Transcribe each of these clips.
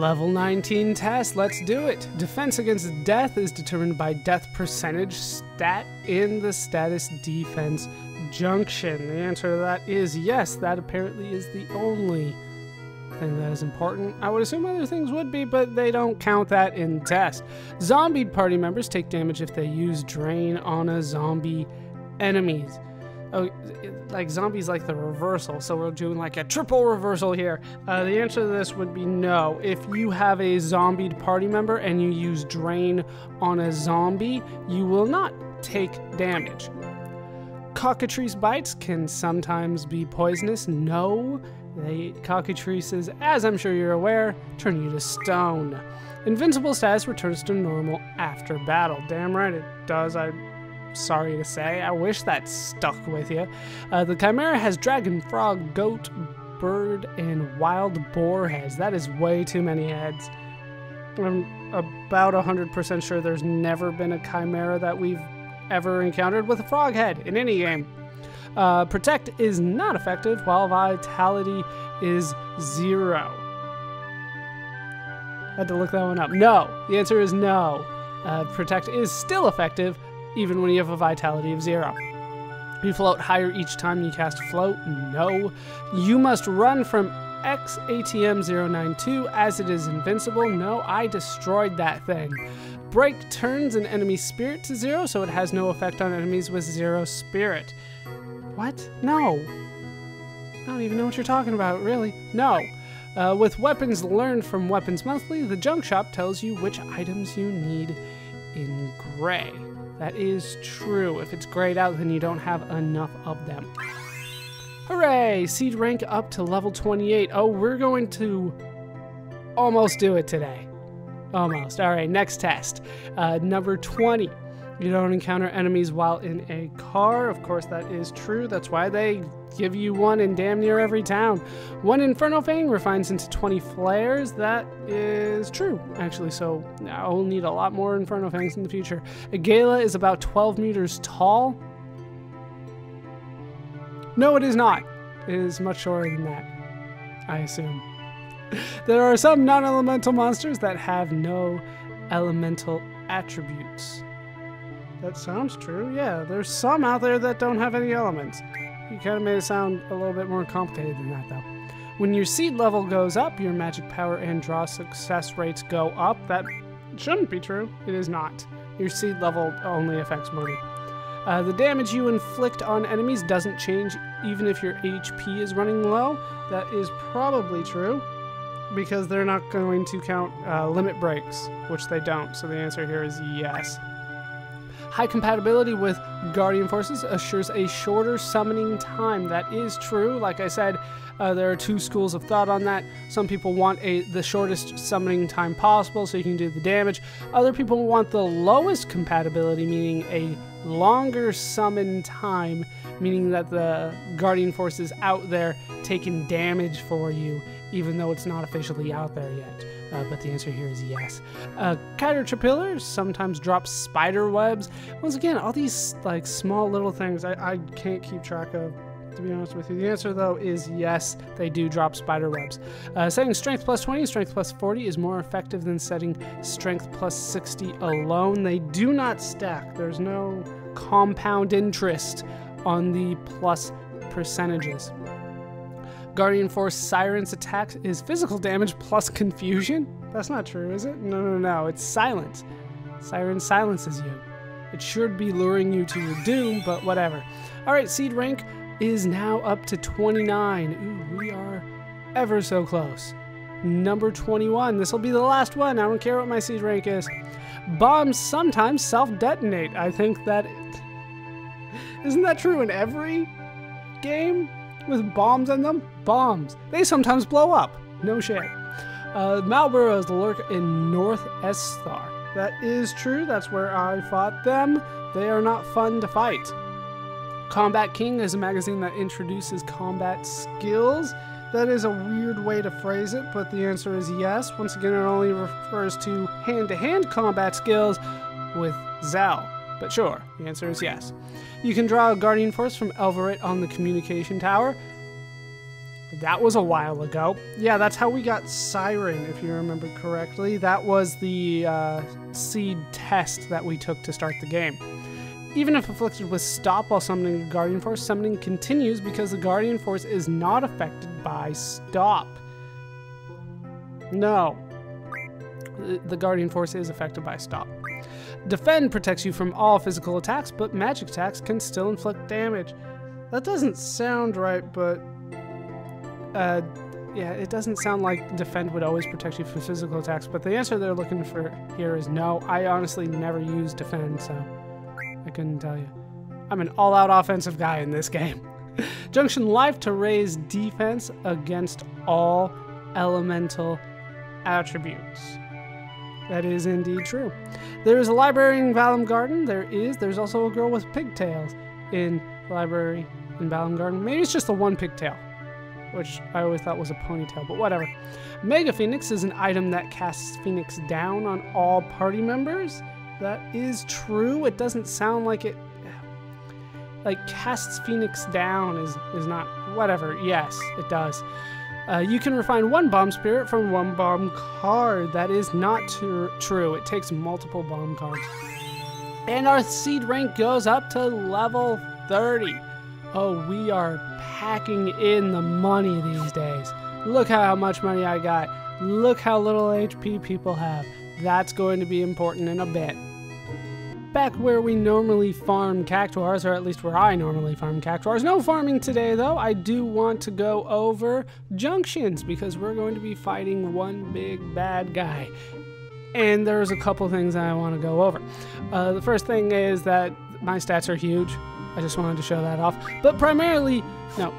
Level 19 test, let's do it. Defense against death is determined by death percentage stat in the status defense junction. The answer to that is yes. That apparently is the only thing that is important. I would assume other things would be, but they don't count that in the test. Zombie party members take damage if they use drain on a zombie enemies. Oh, like zombies like the reversal, so we're doing like a triple reversal here. The answer to this would be no. If you have a zombied party member and you use drain on a zombie, you will not take damage. Cockatrice bites can sometimes be poisonous. No, cockatrices, as I'm sure you're aware, turn you to stone. Invincible status returns to normal after battle. Damn right it does. Sorry to say. I wish that stuck with you. The Chimera has dragon, frog, goat, bird, and wild boar heads. That is way too many heads. I'm about 100% sure there's never been a Chimera that we've ever encountered with a frog head in any game. Protect is not effective, while Vitality is 0. Had to look that one up. No. The answer is no. Protect is still effective, even when you have a Vitality of 0. You float higher each time you cast Float. No. You must run from XATM092 as it is invincible. No, I destroyed that thing. Break turns an enemy spirit to 0, so it has no effect on enemies with 0 spirit. What? No. I don't even know what you're talking about, really. No. With weapons learned from Weapons Monthly, the junk shop tells you which items you need in gray. That is true. If it's grayed out, then you don't have enough of them. Hooray! Seed rank up to level 28. Oh, we're going to almost do it today. Almost. Alright, next test. Number 20. You don't encounter enemies while in a car. Of course, that is true. That's why they give you one in damn near every town. 1 Inferno Fang refines into 20 flares. That is true, actually, so I'll need a lot more Inferno Fangs in the future. A Gala is about 12 meters tall. No, it is not. It is much shorter than that, I assume. There are some non-elemental monsters that have no elemental attributes. That sounds true, yeah. There's some out there that don't have any elements. You kind of made it sound a little bit more complicated than that, though. When your seed level goes up, your magic power and draw success rates go up. That shouldn't be true. It is not. Your seed level only affects money. The damage you inflict on enemies doesn't change even if your HP is running low. That is probably true, because they're not going to count limit breaks, which they don't. So the answer here is yes. High compatibility with Guardian Forces assures a shorter summoning time. That is true. Like I said, there are 2 schools of thought on that. Some people want the shortest summoning time possible so you can do the damage. Other people want the lowest compatibility, meaning a longer summon time, meaning that the Guardian Force is out there taking damage for you, even though it's not officially out there yet. But the answer here is yes. Caterpillars sometimes drop spider webs. Once again, all these like small little things I can't keep track of, to be honest with you. The answer, though, is yes, they do drop spider webs. Setting strength plus 20 and strength plus 40 is more effective than setting strength plus 60 alone. They do not stack. There's no compound interest on the plus percentages. Guardian Force Siren's attack is physical damage plus confusion. That's not true, is it? No. It's silence. Siren silences you. It should be luring you to your doom, but whatever. Alright, seed rank is now up to 29. Ooh, we are ever so close. Number 21. This will be the last one. I don't care what my seed rank is. Bombs sometimes self-detonate. I think that... Isn't that true in every game with bombs in them? Bombs. They sometimes blow up. No shit. Malboros lurk in North Esthar. That is true. That's where I fought them. They are not fun to fight. Combat King is a magazine that introduces combat skills. That is a weird way to phrase it, but the answer is yes. Once again, it only refers to hand-to-hand combat skills with Zell. But sure, the answer is yes. You can draw a Guardian Force from Elverate on the communication tower. That was a while ago. Yeah, that's how we got Siren, if you remember correctly. That was the seed test that we took to start the game. Even if afflicted with stop while summoning a Guardian Force, summoning continues because the Guardian Force is not affected by stop. No. The Guardian Force is affected by stop. Defend protects you from all physical attacks, but magic attacks can still inflict damage. That doesn't sound right, but... yeah, it doesn't sound like defend would always protect you from physical attacks, but the answer they're looking for here is no. I honestly never used defend, so I couldn't tell you. I'm an all-out offensive guy in this game. Junction Life to raise defense against all elemental attributes. That is indeed true. There is a library in Valum Garden. There's also a girl with pigtails in the library in Valum Garden. Maybe it's just the one pigtail, which I always thought was a ponytail, but whatever. Mega Phoenix is an item that casts Phoenix down on all party members. That is true. It doesn't sound like it... Like, casts Phoenix down is not... Whatever. Yes, it does. You can refine one bomb spirit from one bomb card. That is not true. It takes multiple bomb cards. And our seed rank goes up to level 30. Oh, we are packing in the money these days. Look how much money I got. Look how little HP people have. That's going to be important in a bit. Back where we normally farm cactuars, or at least where I normally farm cactuars. No farming today, though. I do want to go over junctions, because we're going to be fighting one big bad guy. And there's a couple things I want to go over. The first thing is that my stats are huge. I just wanted to show that off. But primarily, no.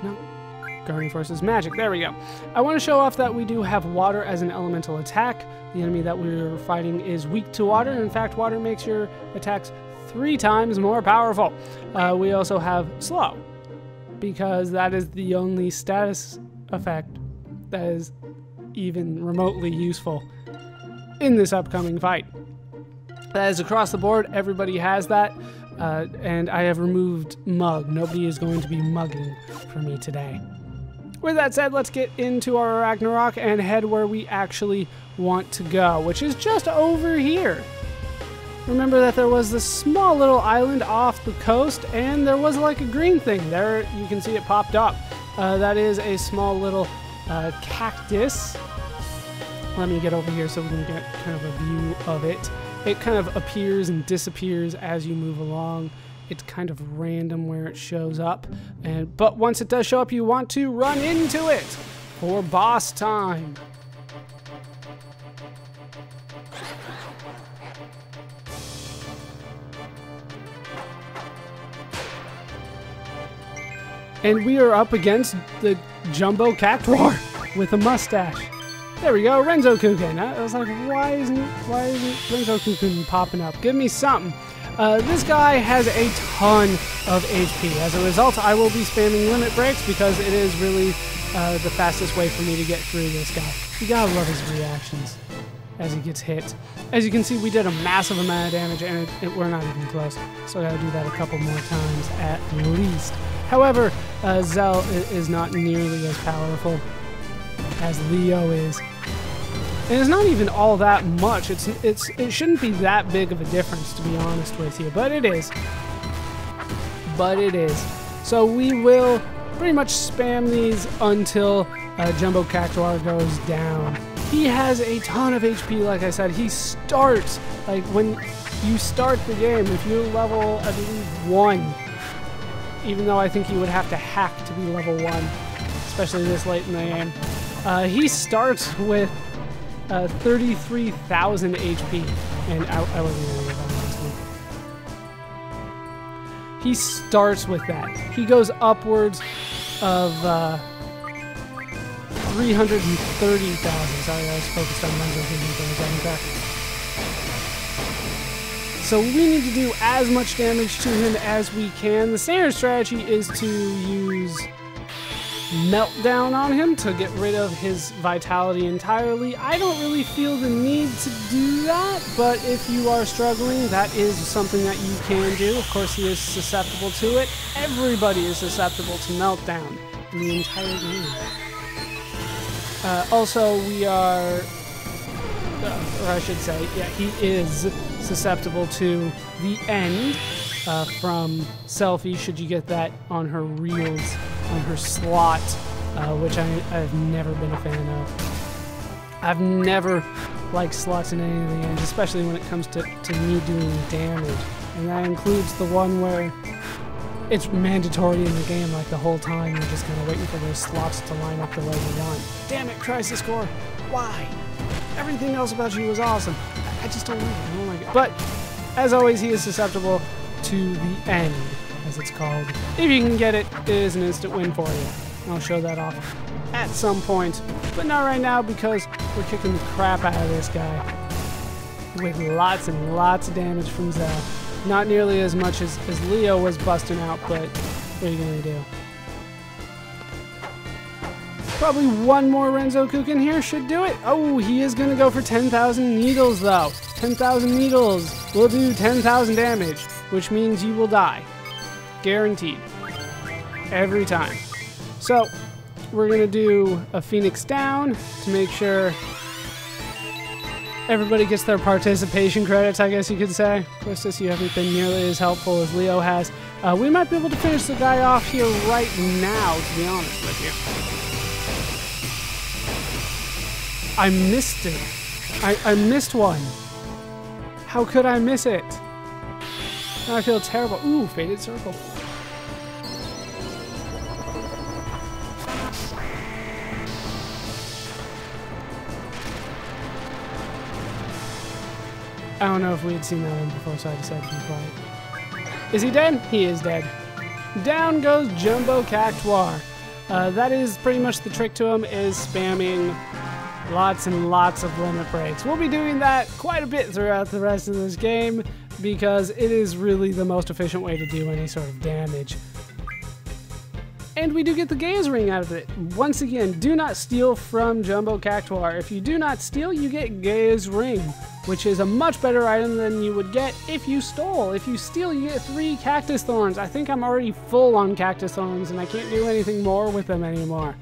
Guardian Force is magic. There we go. I want to show off that we do have water as an elemental attack. The enemy that we're fighting is weak to water. In fact, water makes your attacks 3 times more powerful. We also have slow, because that is the only status effect that is even remotely useful in this upcoming fight. That is across the board. Everybody has that. And I have removed mug. Nobody is going to be mugging for me today. With that said, let's get into our Ragnarok and head where we actually want to go, which is just over here. Remember that there was this small little island off the coast, and there was like a green thing. There, you can see it popped up. That is a small little cactus. Let me get over here so we can get kind of a view of it. It kind of appears and disappears as you move along. It's kind of random where it shows up. But once it does show up, you want to run into it for boss time. And we are up against the Jumbo Cactuar with a mustache. There we go, Renzo Kuken. I was like, why isn't Renzo Kuken popping up? Give me something. This guy has a ton of HP. As a result, I will be spamming limit breaks because it is really the fastest way for me to get through this guy. You gotta love his reactions as he gets hit. As you can see, we did a massive amount of damage, and we're not even close. So I gotta do that a couple more times at least. However, Zell is not nearly as powerful as Leo is. And it's not even all that much. It shouldn't be that big of a difference, to be honest with you, but it is. But it is. So we will pretty much spam these until Jumbo Cactuar goes down. He has a ton of HP, like I said. He starts, like when you start the game, if you're level, I believe, 1, even though I think you would have to hack to be level 1, especially this late in the game. He starts with 33,000 HP, and I wasn't going to get that last one. He starts with that. He goes upwards of 330,000. Sorry, I was focused on numbers for a second there. So we need to do as much damage to him as we can. The standard strategy is to use Meltdown on him to get rid of his vitality entirely. I don't really feel the need to do that, but if you are struggling, that is something that you can do. Of course, he is susceptible to it. Everybody is susceptible to Meltdown in the entire game. Also, we are, or I should say, yeah, he is susceptible to the end from Selfie, should you get that on her reels, on her slot, which I've never been a fan of. I've never liked slots in any of the games, especially when it comes to me doing damage. And that includes the one where it's mandatory in the game, like the whole time you're just kind of waiting for those slots to line up the way you want. Damn it, Crisis Core! Why? Everything else about you was awesome. I just don't like it. I don't like it. But, as always, he is susceptible to the end, as it's called. If you can get it, it is an instant win for you. I'll show that off at some point, but not right now because we're kicking the crap out of this guy with lots and lots of damage from Zell. Not nearly as much as Leo was busting out, but what are you going to do? Probably one more Renzoku in here should do it. Oh, he is going to go for 10,000 needles, though. 10,000 needles will do 10,000 damage, which means you will die. Guaranteed. Every time. So, we're going to do a Phoenix down to make sure everybody gets their participation credits, I guess you could say. Quistis, you haven't been nearly as helpful as Leo has. We might be able to finish the guy off here right now, to be honest with you. I missed it. I missed one. How could I miss it? Now I feel terrible. Ooh, Faded Circle. I don't know if we had seen that one before, so I decided to be quiet. Is he dead? He is dead. Down goes Jumbo Cactuar. That is pretty much the trick to him, is spamming lots and lots of limit breaks. We'll be doing that quite a bit throughout the rest of this game because it is really the most efficient way to do any sort of damage. And we do get the Gaze Ring out of it. Once again, do not steal from Jumbo Cactuar. If you do not steal, you get Gaze Ring, which is a much better item than you would get if you stole. If you steal, you get 3 Cactus Thorns. I think I'm already full on Cactus Thorns, and I can't do anything more with them anymore.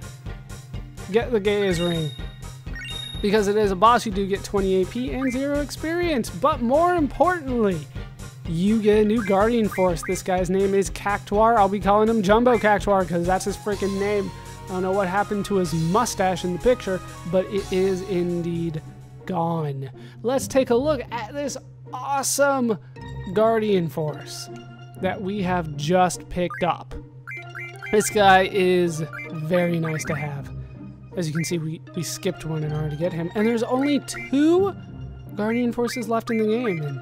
Get the Gaze Ring. Because it is a boss, you do get 20 AP and 0 experience. But more importantly, you get a new Guardian Force. This guy's name is Cactuar. I'll be calling him Jumbo Cactuar because that's his freaking name. I don't know what happened to his mustache in the picture, but it is indeed gone. Let's take a look at this awesome Guardian Force that we have just picked up. This guy is very nice to have. As you can see, we skipped one in order to get him, and there's only 2 Guardian Forces left in the game. And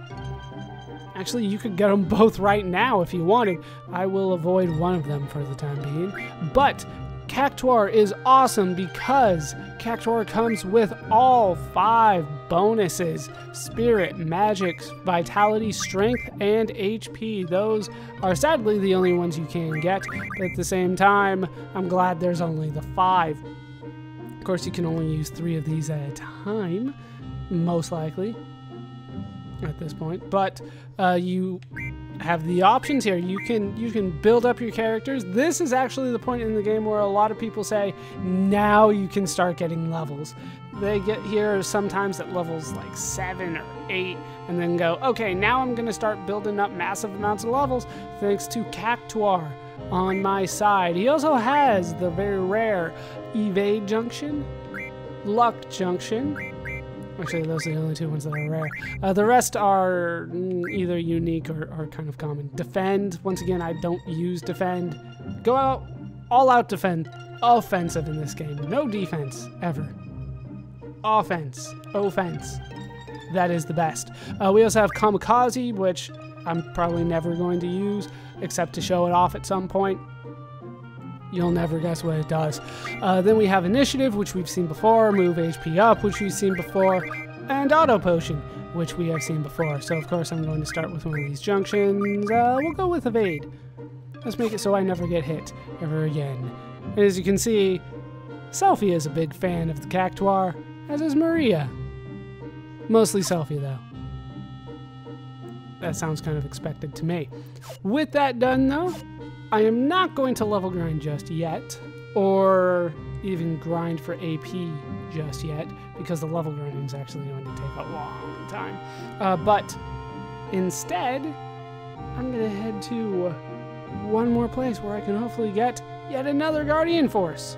actually, you could get them both right now if you wanted. I will avoid one of them for the time being. But Cactuar is awesome because Cactuar comes with all 5 bonuses: Spirit, Magic, Vitality, Strength, and HP. Those are sadly the only ones you can get, but at the same time, I'm glad there's only the 5. Of course, you can only use 3 of these at a time, most likely, at this point. But you have the options here. You can build up your characters. This is actually the point in the game where a lot of people say, now you can start getting levels. They get here sometimes at levels like 7 or 8, and then go, okay, now I'm gonna start building up massive amounts of levels thanks to Cactuar on my side. He also has the very rare Evade Junction, Luck Junction. Actually, those are the only 2 ones that are rare. The rest are either unique or kind of common. Defend, once again, I don't use Defend. Go out, all out defend. Offensive in this game. No defense, ever. Offense. Offense. That is the best. We also have Kamikaze, which I'm probably never going to use, except to show it off at some point. You'll never guess what it does. Then we have Initiative, which we've seen before, Move HP Up, which we've seen before, and Auto Potion, which we have seen before. So of course I'm going to start with one of these junctions. We'll go with Evade. Let's make it so I never get hit ever again. And as you can see, Selfie is a big fan of the Cactuar, as is Maria. Mostly Selfie though. That sounds kind of expected to me. With that done though, I am not going to level grind just yet, or even grind for AP just yet, because the level grinding is actually going to take a long time. But instead, I'm going to head to one more place where I can hopefully get yet another Guardian Force.